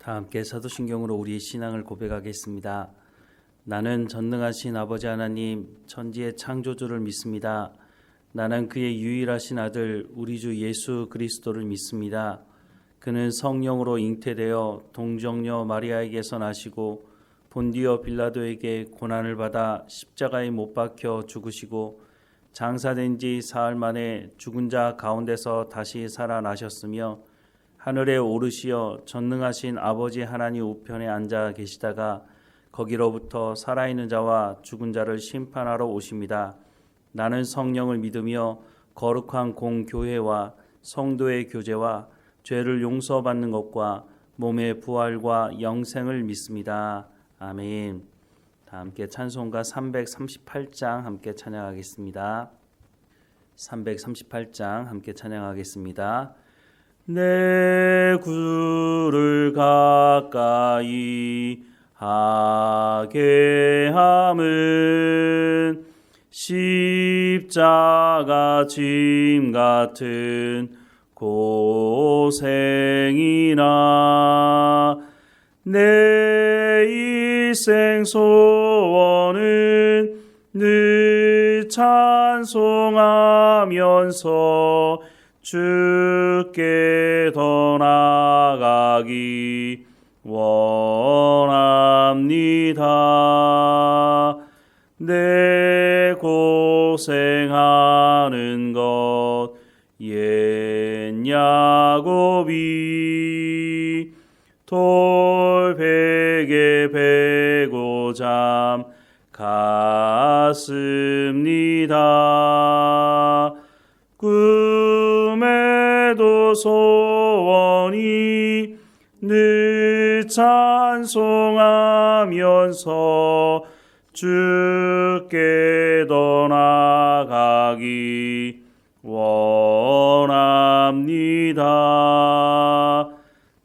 다 함께 사도신경으로 우리의 신앙을 고백하겠습니다. 나는 전능하신 아버지 하나님 천지의 창조주를 믿습니다. 나는 그의 유일하신 아들 우리 주 예수 그리스도를 믿습니다. 그는 성령으로 잉태되어 동정녀 마리아에게서 나시고 본디오 빌라도에게 고난을 받아 십자가에 못 박혀 죽으시고 장사된 지 사흘 만에 죽은 자 가운데서 다시 살아나셨으며 하늘에 오르시어 전능하신 아버지 하나님 우편에 앉아 계시다가 거기로부터 살아있는 자와 죽은 자를 심판하러 오십니다. 나는 성령을 믿으며 거룩한 공교회와 성도의 교제와 죄를 용서받는 것과 몸의 부활과 영생을 믿습니다. 아멘. 다 함께 찬송가 338장 함께 찬양하겠습니다. 338장 함께 찬양하겠습니다. 내 구를 가까이 하게 함은 십자가 짐 같은 고생이나 내 일생 소원은 늘 찬송하면서 주께 더 나아가기 원합니다. 내 고생하는 것 옛 야곱이 돌베개 베고 잠 갔습니다. 꿈에도 소원이 늘 찬송하면서 주께 더 나아가기 원합니다.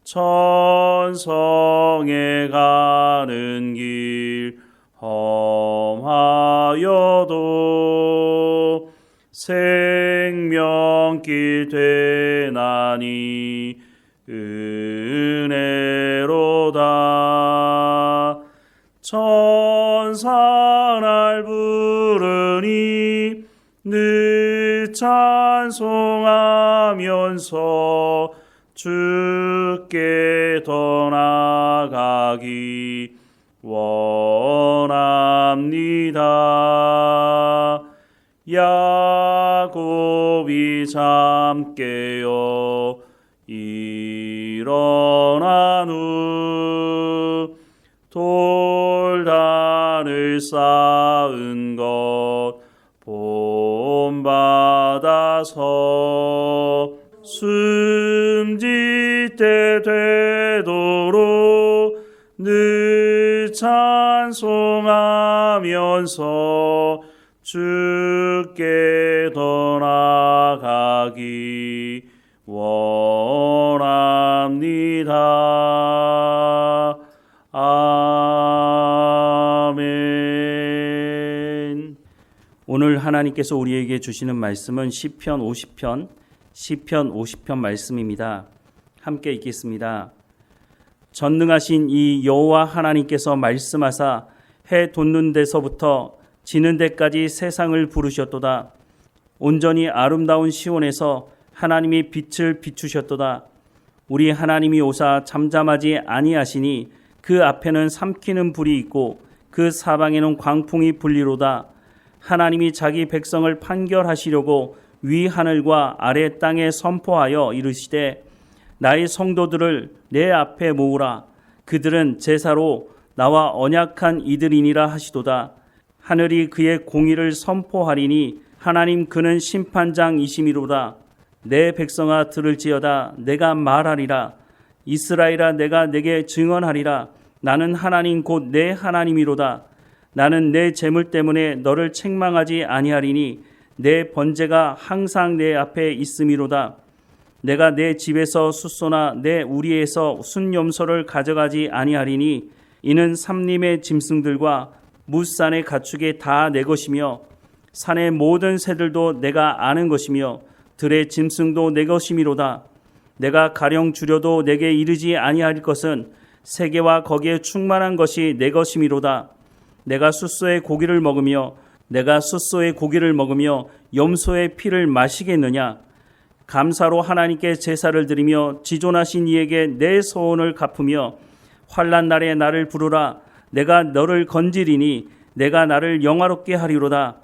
천성에 가는 길 험하여도 생명길 되나니 은혜로다. 천사 날 부르니 늘 찬송하면서 주께 더 나아가기 원합니다. 야곱이 잠 깨어 일어난 후 돌단을 쌓은 것 본받아서 숨질 때 되도록 늘 찬송하면서 주께 더 나아가기 원합니다. 아멘. 오늘 하나님께서 우리에게 주시는 말씀은 시편 50편 말씀입니다. 함께 읽겠습니다. 전능하신 이 여호와 하나님께서 말씀하사 해 돋는 데서부터 지는 데까지 세상을 부르셨도다. 온전히 아름다운 시온에서 하나님이 빛을 비추셨도다. 우리 하나님이 오사 잠잠하지 아니하시니 그 앞에는 삼키는 불이 있고 그 사방에는 광풍이 불리로다. 하나님이 자기 백성을 판결하시려고 위 하늘과 아래 땅에 선포하여 이르시되 나의 성도들을 내 앞에 모으라. 그들은 제사로 나와 언약한 이들이니라 하시도다. 하늘이 그의 공의를 선포하리니 하나님 그는 심판장이심이로다. 내 백성아 들을지어다. 내가 말하리라. 이스라엘아 내가 내게 증언하리라. 나는 하나님 곧 내 하나님이로다. 나는 내 재물 때문에 너를 책망하지 아니하리니 내 번제가 항상 내 앞에 있음이로다. 내가 내 집에서 숫소나 내 우리에서 순염소를 가져가지 아니하리니 이는 삼림의 짐승들과 무산의 가축이 다 내 것이며 산의 모든 새들도 내가 아는 것이며 들의 짐승도 내 것이미로다. 내가 가령 주려도 내게 이르지 아니할 것은 세계와 거기에 충만한 것이 내 것이미로다. 내가 숫소의 고기를 먹으며 염소의 피를 마시겠느냐? 감사로 하나님께 제사를 드리며 지존하신 이에게 내 소원을 갚으며 환난 날에 나를 부르라. 내가 너를 건지리니 내가 나를 영화롭게 하리로다.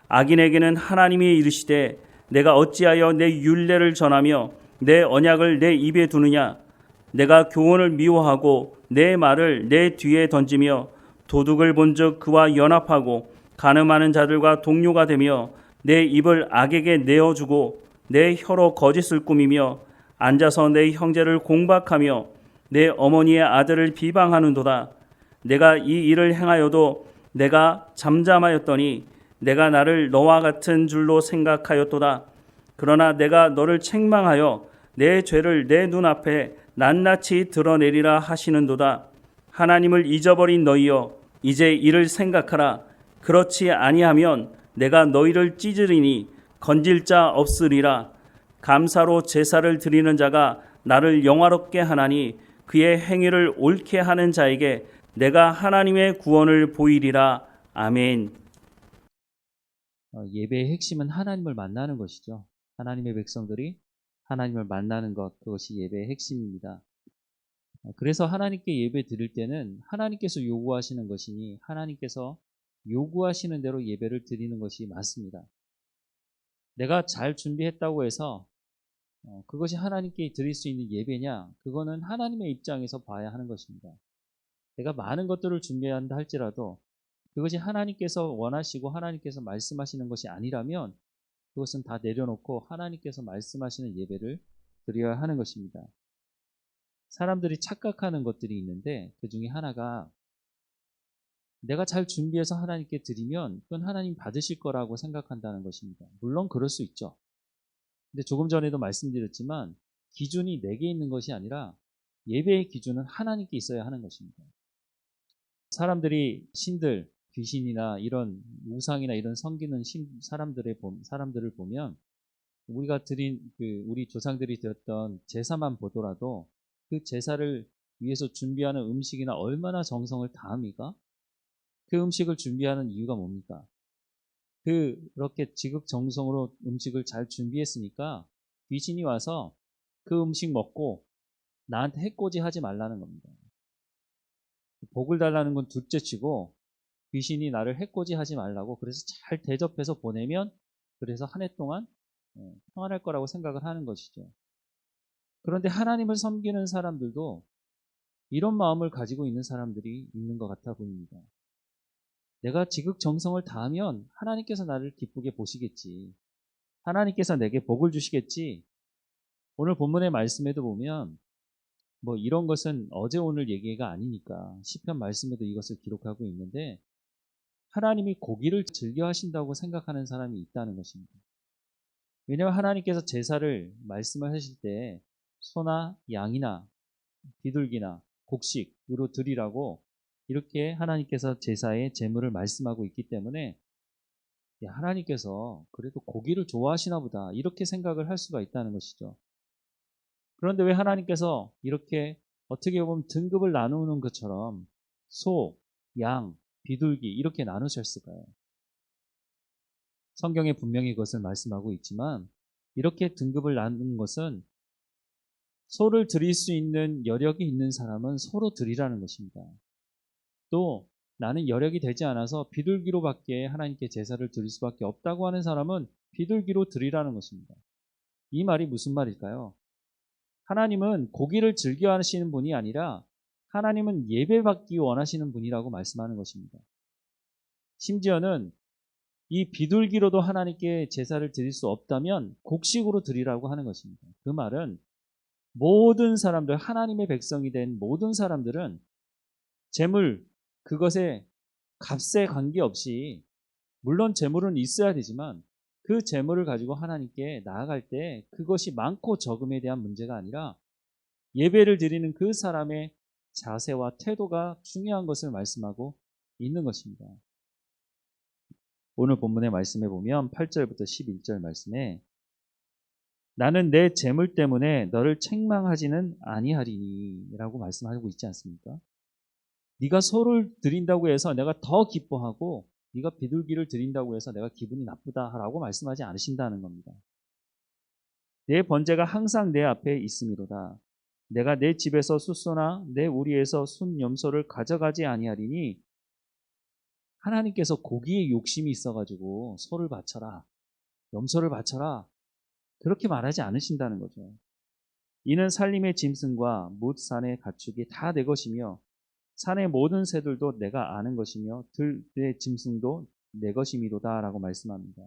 악인에게는 하나님이 이르시되 내가 어찌하여 내 율례를 전하며 내 언약을 내 입에 두느냐? 내가 교훈을 미워하고 내 말을 내 뒤에 던지며 도둑을 본즉 그와 연합하고 간음하는 자들과 동료가 되며 내 입을 악에게 내어주고 내 혀로 거짓을 꾸미며 앉아서 내 형제를 공박하며 내 어머니의 아들을 비방하는도다. 내가 이 일을 행하여도 내가 잠잠하였더니 내가 나를 너와 같은 줄로 생각하였도다. 그러나 내가 너를 책망하여 내 죄를 내 눈앞에 낱낱이 드러내리라 하시는도다. 하나님을 잊어버린 너희여, 이제 이를 생각하라. 그렇지 아니하면 내가 너희를 찢으리니 건질 자 없으리라. 감사로 제사를 드리는 자가 나를 영화롭게 하나니 그의 행위를 옳게 하는 자에게 내가 하나님의 구원을 보이리라. 아멘. 예배의 핵심은 하나님을 만나는 것이죠. 하나님의 백성들이 하나님을 만나는 것, 그것이 예배의 핵심입니다. 그래서 하나님께 예배 드릴 때는 하나님께서 요구하시는 것이니 하나님께서 요구하시는 대로 예배를 드리는 것이 맞습니다. 내가 잘 준비했다고 해서 그것이 하나님께 드릴 수 있는 예배냐? 그거는 하나님의 입장에서 봐야 하는 것입니다. 내가 많은 것들을 준비한다 할지라도 그것이 하나님께서 원하시고 하나님께서 말씀하시는 것이 아니라면 그것은 다 내려놓고 하나님께서 말씀하시는 예배를 드려야 하는 것입니다. 사람들이 착각하는 것들이 있는데 그 중에 하나가 내가 잘 준비해서 하나님께 드리면 그건 하나님 받으실 거라고 생각한다는 것입니다. 물론 그럴 수 있죠. 근데 조금 전에도 말씀드렸지만 기준이 내게 있는 것이 아니라 예배의 기준은 하나님께 있어야 하는 것입니다. 사람들이 신들, 귀신이나 이런 우상이나 이런 섬기는 사람들을 보면 우리가 드린 우리 조상들이 드렸던 제사만 보더라도 그 제사를 위해서 준비하는 음식이나 얼마나 정성을 다합니까? 그 음식을 준비하는 이유가 뭡니까? 그렇게 지극정성으로 음식을 잘 준비했으니까 귀신이 와서 그 음식 먹고 나한테 해코지 하지 말라는 겁니다. 복을 달라는 건 둘째치고 귀신이 나를 해코지 하지 말라고 그래서 잘 대접해서 보내면 그래서 한 해 동안 평안할 거라고 생각을 하는 것이죠. 그런데 하나님을 섬기는 사람들도 이런 마음을 가지고 있는 사람들이 있는 것 같아 보입니다. 내가 지극정성을 다하면 하나님께서 나를 기쁘게 보시겠지. 하나님께서 내게 복을 주시겠지. 오늘 본문의 말씀에도 보면 이런 것은 어제 오늘 얘기가 아니니까 시편 말씀에도 이것을 기록하고 있는데 하나님이 고기를 즐겨 하신다고 생각하는 사람이 있다는 것입니다. 왜냐하면 하나님께서 제사를 말씀을 하실 때 소나 양이나 비둘기나 곡식으로 드리라고 이렇게 하나님께서 제사의 제물을 말씀하고 있기 때문에 하나님께서 그래도 고기를 좋아하시나 보다 이렇게 생각을 할 수가 있다는 것이죠. 그런데 왜 하나님께서 이렇게 어떻게 보면 등급을 나누는 것처럼 소, 양, 비둘기 이렇게 나누셨을까요? 성경에 분명히 그것을 말씀하고 있지만 이렇게 등급을 나눈 것은 소를 드릴 수 있는 여력이 있는 사람은 소로 드리라는 것입니다. 또 나는 여력이 되지 않아서 비둘기로밖에 하나님께 제사를 드릴 수밖에 없다고 하는 사람은 비둘기로 드리라는 것입니다. 이 말이 무슨 말일까요? 하나님은 고기를 즐겨 하시는 분이 아니라 하나님은 예배받기 원하시는 분이라고 말씀하는 것입니다. 심지어는 이 비둘기로도 하나님께 제사를 드릴 수 없다면 곡식으로 드리라고 하는 것입니다. 그 말은 모든 사람들, 하나님의 백성이 된 모든 사람들은 재물, 그것의 값에 관계없이 물론 재물은 있어야 되지만 그 재물을 가지고 하나님께 나아갈 때 그것이 많고 적음에 대한 문제가 아니라 예배를 드리는 그 사람의 자세와 태도가 중요한 것을 말씀하고 있는 것입니다. 오늘 본문의 말씀에 보면 8절부터 11절 말씀에 나는 내 재물 때문에 너를 책망하지는 아니하리니 라고 말씀하고 있지 않습니까? 네가 소를 드린다고 해서 내가 더 기뻐하고 네가 비둘기를 드린다고 해서 내가 기분이 나쁘다라고 말씀하지 않으신다는 겁니다. 내 번제가 항상 내 앞에 있음이로다. 내가 내 집에서 숫소나 내 우리에서 순 염소를 가져가지 아니하리니 하나님께서 고기에 욕심이 있어가지고 소를 바쳐라, 염소를 바쳐라 그렇게 말하지 않으신다는 거죠. 이는 산림의 짐승과 못 산의 가축이 다 내 것이며 산의 모든 새들도 내가 아는 것이며 들의 짐승도 내 것이미로다 라고 말씀합니다.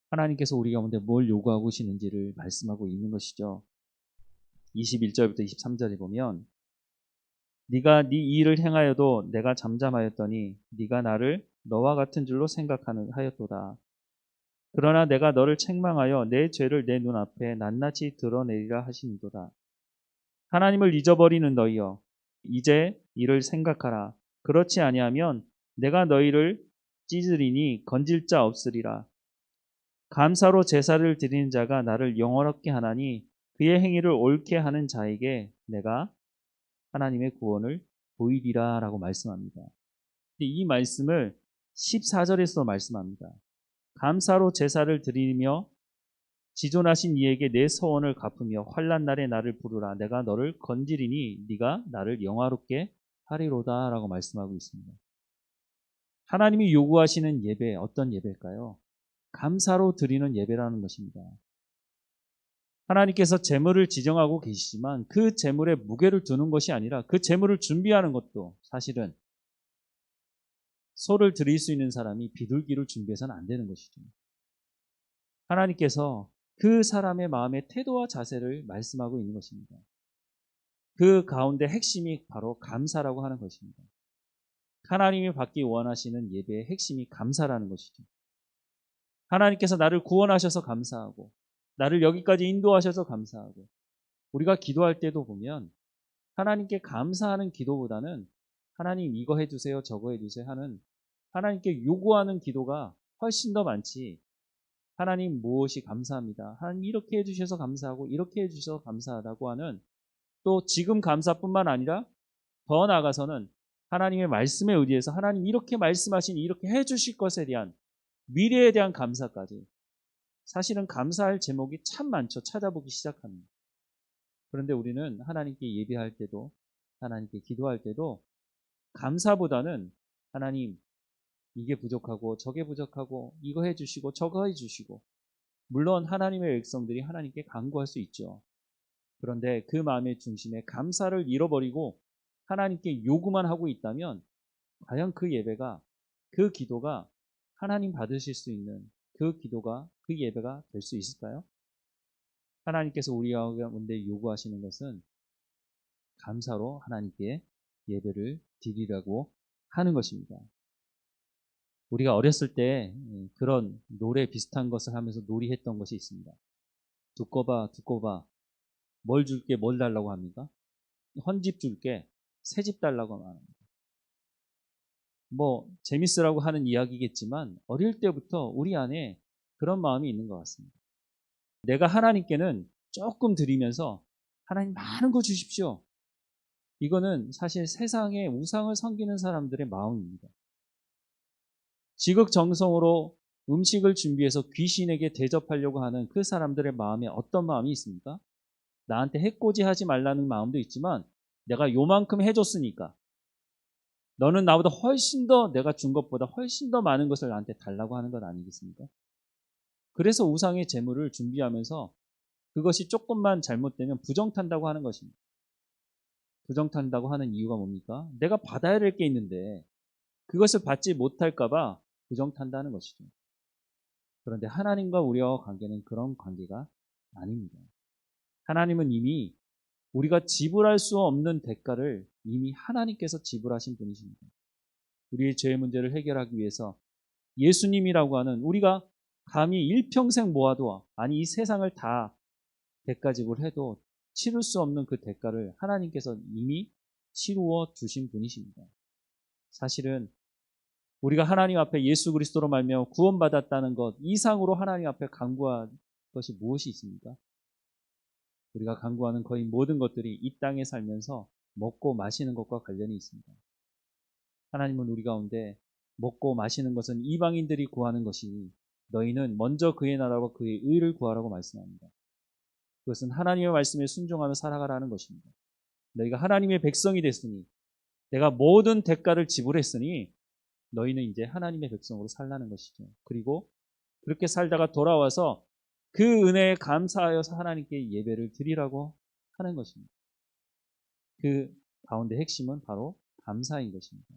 하나님께서 우리 가운데 뭘 요구하고 계시는지를 말씀하고 있는 것이죠. 21절부터 23절에 보면 네가 네 일을 행하여도 내가 잠잠하였더니 네가 나를 너와 같은 줄로 생각하였도다. 그러나 내가 너를 책망하여 내 죄를 내 눈앞에 낱낱이 드러내리라 하시니도다. 하나님을 잊어버리는 너희여, 이제 이를 생각하라. 그렇지 아니하면 내가 너희를 찢으리니 건질 자 없으리라. 감사로 제사를 드리는 자가 나를 영원롭게 하나니 그의 행위를 옳게 하는 자에게 내가 하나님의 구원을 보이리라 라고 말씀합니다. 이 말씀을 14절에서 말씀합니다. 감사로 제사를 드리며 지존하신 이에게 내 서원을 갚으며 환난 날에 나를 부르라. 내가 너를 건지리니 네가 나를 영화롭게 하리로다 라고 말씀하고 있습니다. 하나님이 요구하시는 예배, 어떤 예배일까요? 감사로 드리는 예배라는 것입니다. 하나님께서 제물을 지정하고 계시지만 그 제물에 무게를 두는 것이 아니라 그 제물을 준비하는 것도 사실은 소를 드릴 수 있는 사람이 비둘기를 준비해서는 안 되는 것이죠. 하나님께서 그 사람의 마음의 태도와 자세를 말씀하고 있는 것입니다. 그 가운데 핵심이 바로 감사라고 하는 것입니다. 하나님이 받기 원하시는 예배의 핵심이 감사라는 것이죠. 하나님께서 나를 구원하셔서 감사하고 나를 여기까지 인도하셔서 감사하고 우리가 기도할 때도 보면 하나님께 감사하는 기도보다는 하나님 이거 해주세요 저거 해주세요 하는 하나님께 요구하는 기도가 훨씬 더 많지. 하나님 무엇이 감사합니다. 하나님 이렇게 해주셔서 감사하고 이렇게 해주셔서 감사하다고 하는 또 지금 감사뿐만 아니라 더 나아가서는 하나님의 말씀에 의지해서 하나님 이렇게 말씀하시니 이렇게 해주실 것에 대한 미래에 대한 감사까지 사실은 감사할 제목이 참 많죠. 찾아보기 시작합니다. 그런데 우리는 하나님께 예배할 때도 하나님께 기도할 때도 감사보다는 하나님 이게 부족하고 저게 부족하고 이거 해주시고 저거 해주시고 물론 하나님의 백성들이 하나님께 간구할 수 있죠. 그런데 그 마음의 중심에 감사를 잃어버리고 하나님께 요구만 하고 있다면 과연 그 예배가 그 기도가 하나님 받으실 수 있는 그 기도가 그 예배가 될 수 있을까요? 하나님께서 우리 가운데 요구하시는 것은 감사로 하나님께 예배를 드리라고 하는 것입니다. 우리가 어렸을 때 그런 노래 비슷한 것을 하면서 놀이했던 것이 있습니다. 두꺼봐 두꺼봐 뭘 줄게 뭘 달라고 합니까? 헌집 줄게 새집 달라고 말합니다. 뭐 재밌으라고 하는 이야기겠지만 어릴 때부터 우리 안에 그런 마음이 있는 것 같습니다. 내가 하나님께는 조금 드리면서 하나님 많은 거 주십시오. 이거는 사실 세상의 우상을 섬기는 사람들의 마음입니다. 지극정성으로 음식을 준비해서 귀신에게 대접하려고 하는 그 사람들의 마음에 어떤 마음이 있습니까? 나한테 해코지 하지 말라는 마음도 있지만 내가 요만큼 해줬으니까 너는 나보다 훨씬 더 내가 준 것보다 훨씬 더 많은 것을 나한테 달라고 하는 것 아니겠습니까? 그래서 우상의 제물을 준비하면서 그것이 조금만 잘못되면 부정탄다고 하는 것입니다. 부정탄다고 하는 이유가 뭡니까? 내가 받아야 될 게 있는데 그것을 받지 못할까 봐 부정탄다는 것이죠. 그런데 하나님과 우리와 관계는 그런 관계가 아닙니다. 하나님은 이미 우리가 지불할 수 없는 대가를 이미 하나님께서 지불하신 분이십니다. 우리의 죄의 문제를 해결하기 위해서 예수님이라고 하는 우리가 감히 일평생 모아도 아니 이 세상을 다 대가 지불해도 치를 수 없는 그 대가를 하나님께서 이미 치루어 주신 분이십니다. 사실은 우리가 하나님 앞에 예수 그리스도로 말미암아 구원받았다는 것 이상으로 하나님 앞에 간구할 것이 무엇이 있습니까? 우리가 간구하는 거의 모든 것들이 이 땅에 살면서 먹고 마시는 것과 관련이 있습니다. 하나님은 우리 가운데 먹고 마시는 것은 이방인들이 구하는 것이니 너희는 먼저 그의 나라와 그의 의를 구하라고 말씀합니다. 그것은 하나님의 말씀에 순종하며 살아가라는 것입니다. 너희가 하나님의 백성이 됐으니 내가 모든 대가를 지불했으니 너희는 이제 하나님의 백성으로 살라는 것이죠. 그리고 그렇게 살다가 돌아와서 그 은혜에 감사하여서 하나님께 예배를 드리라고 하는 것입니다. 그 가운데 핵심은 바로 감사인 것입니다.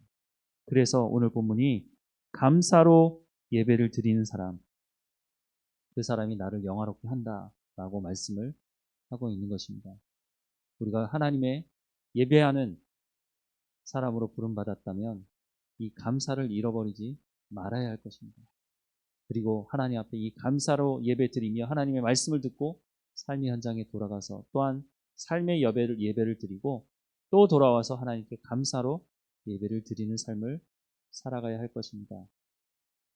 그래서 오늘 본문이 감사로 예배를 드리는 사람, 그 사람이 나를 영화롭게 한다라고 말씀을 하고 있는 것입니다. 우리가 하나님의 예배하는 사람으로 부름받았다면 이 감사를 잃어버리지 말아야 할 것입니다. 그리고 하나님 앞에 이 감사로 예배 드리며 하나님의 말씀을 듣고 삶의 현장에 돌아가서 또한 삶의 예배를 드리고 또 돌아와서 하나님께 감사로 예배를 드리는 삶을 살아가야 할 것입니다.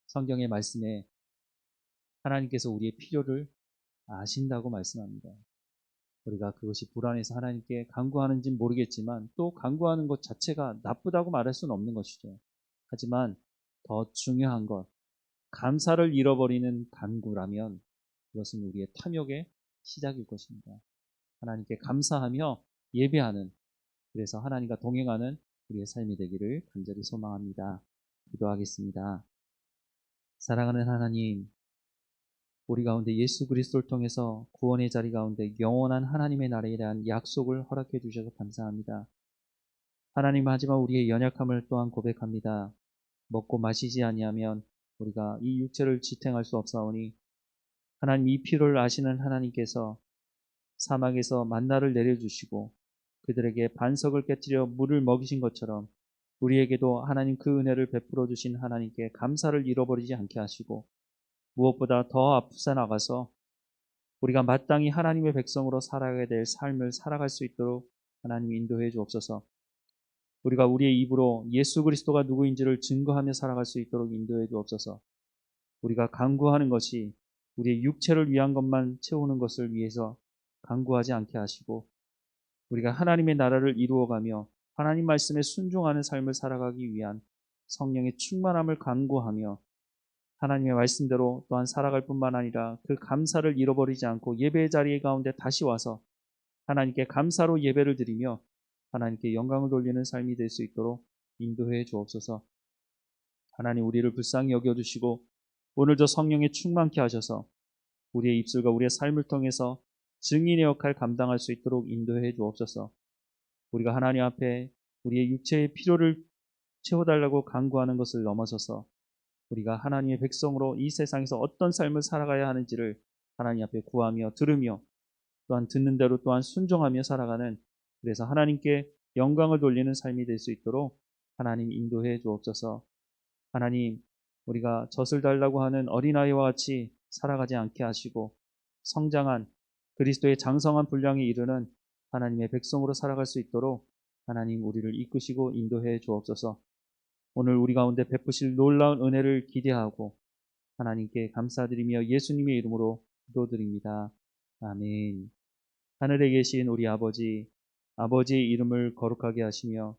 성경의 말씀에 하나님께서 우리의 필요를 아신다고 말씀합니다. 우리가 그것이 불안해서 하나님께 간구하는지는 모르겠지만 또 간구하는 것 자체가 나쁘다고 말할 수는 없는 것이죠. 하지만 더 중요한 것, 감사를 잃어버리는 간구라면 그것은 우리의 탐욕의 시작일 것입니다. 하나님께 감사하며 예배하는, 그래서 하나님과 동행하는 우리의 삶이 되기를 간절히 소망합니다. 기도하겠습니다. 사랑하는 하나님, 우리 가운데 예수 그리스도를 통해서 구원의 자리 가운데 영원한 하나님의 나라에 대한 약속을 허락해 주셔서 감사합니다. 하나님, 하지만 우리의 연약함을 또한 고백합니다. 먹고 마시지 아니하면 우리가 이 육체를 지탱할 수 없사오니 하나님, 이 필요를 아시는 하나님께서 사막에서 만나를 내려주시고 그들에게 반석을 깨뜨려 물을 먹이신 것처럼 우리에게도 하나님 그 은혜를 베풀어 주신 하나님께 감사를 잃어버리지 않게 하시고 무엇보다 더 앞서 나가서 우리가 마땅히 하나님의 백성으로 살아가야 될 삶을 살아갈 수 있도록 하나님 인도해 주옵소서. 우리가 우리의 입으로 예수 그리스도가 누구인지를 증거하며 살아갈 수 있도록 인도해 주옵소서. 우리가 간구하는 것이 우리의 육체를 위한 것만 채우는 것을 위해서 간구하지 않게 하시고 우리가 하나님의 나라를 이루어가며 하나님 말씀에 순종하는 삶을 살아가기 위한 성령의 충만함을 간구하며 하나님의 말씀대로 또한 살아갈 뿐만 아니라 그 감사를 잃어버리지 않고 예배의 자리 가운데 다시 와서 하나님께 감사로 예배를 드리며 하나님께 영광을 돌리는 삶이 될 수 있도록 인도해 주옵소서. 하나님, 우리를 불쌍히 여겨주시고 오늘도 성령에 충만케 하셔서 우리의 입술과 우리의 삶을 통해서 증인의 역할 감당할 수 있도록 인도해 주옵소서. 우리가 하나님 앞에 우리의 육체의 필요를 채워달라고 간구하는 것을 넘어서서 우리가 하나님의 백성으로 이 세상에서 어떤 삶을 살아가야 하는지를 하나님 앞에 구하며 들으며 또한 듣는 대로 또한 순종하며 살아가는, 그래서 하나님께 영광을 돌리는 삶이 될 수 있도록 하나님 인도해 주옵소서. 하나님, 우리가 젖을 달라고 하는 어린아이와 같이 살아가지 않게 하시고 성장한 그리스도의 장성한 분량에 이르는 하나님의 백성으로 살아갈 수 있도록 하나님 우리를 이끄시고 인도해 주옵소서. 오늘 우리 가운데 베푸실 놀라운 은혜를 기대하고 하나님께 감사드리며 예수님의 이름으로 기도드립니다. 아멘. 하늘에 계신 우리 아버지, 아버지의 이름을 거룩하게 하시며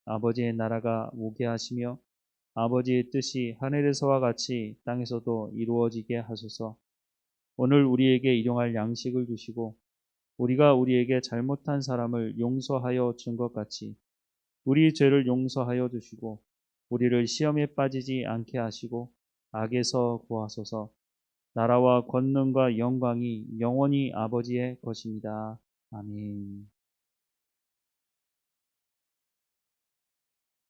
아버지의 나라가 오게 하시며 아버지의 뜻이 하늘에서와 같이 땅에서도 이루어지게 하소서. 오늘 우리에게 일용할 양식을 주시고 우리가 우리에게 잘못한 사람을 용서하여 준 것 같이 우리 죄를 용서하여 주시고 우리를 시험에 빠지지 않게 하시고 악에서 구하소서. 나라와 권능과 영광이 영원히 아버지의 것입니다. 아멘.